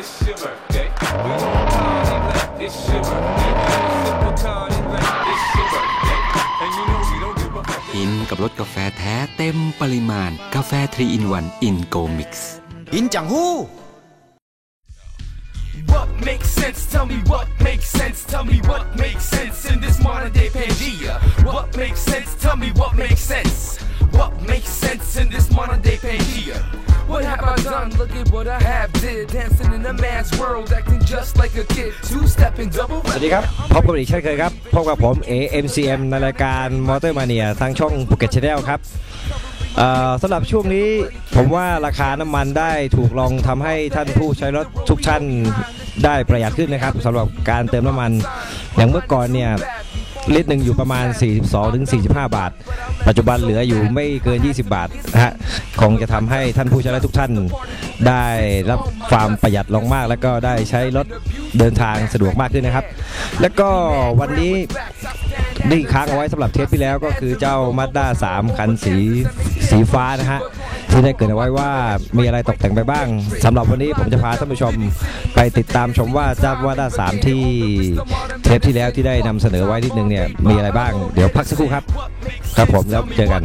it's your birthday. We don't party like it's your birthday. We don't sip Bacardi like it's your birthday. And you know we don't give a fuck. อินกับรสกาแฟแท้เต็มปริมาณกาแฟ3 in 1 in Go Mix อินจังฮู้ What makes sense? Tell me what makes sense. Tell me what makes sense in this modern day Pangea. What makes sense? Tell me what makes sense. What makes sense in this modern day Pangea? What have I done? Look at what I have did. Dancing in a man's world, acting just like a kid. Two-stepping double. สวัสดีครับพบกันอีกเช่นเคยครับพบกับผม AMCM ในรายการ Motor Mania ทางช่อง Phuket Channel ครับสำหรับช่วงนี้ผมว่าราคาน้ำมันได้ถูกลองทำให้ท่านผู้ใช้รถทุกท่านได้ประหยัดขึ้นนะครับสำหรับการเติมน้ำมันอย่างเมื่อก่อนเนี่ยลิตรหนึ่งอยู่ประมาณ 42-45 บาทปัจจุบันเหลืออยู่ไม่เกิน 20 บาทนะฮะคงจะทำให้ท่านผู้ใช้รถทุกท่านได้รับความประหยัดลงมากแล้วก็ได้ใช้รถเดินทางสะดวกมากขึ้นนะครับแล้วก็วันนี้นี่ค้างเอาไว้สำหรับเทปที่แล้วก็คือเจ้า Mazda 3 คันสีฟ้านะฮะที่ได้เกริ่นเอาไว้ว่ามีอะไรตกแต่งไปบ้างสำหรับวันนี้ผมจะพาท่านผู้ชมไปติดตามชมว่าเจ้า Mazda 3 ที่เทปที่แล้วที่ได้นำเสนอไว้นิดนึงเนี่ยมีอะไรบ้างเดี๋ยวพักสักครู่ครับครับผมแล้วเจอกัน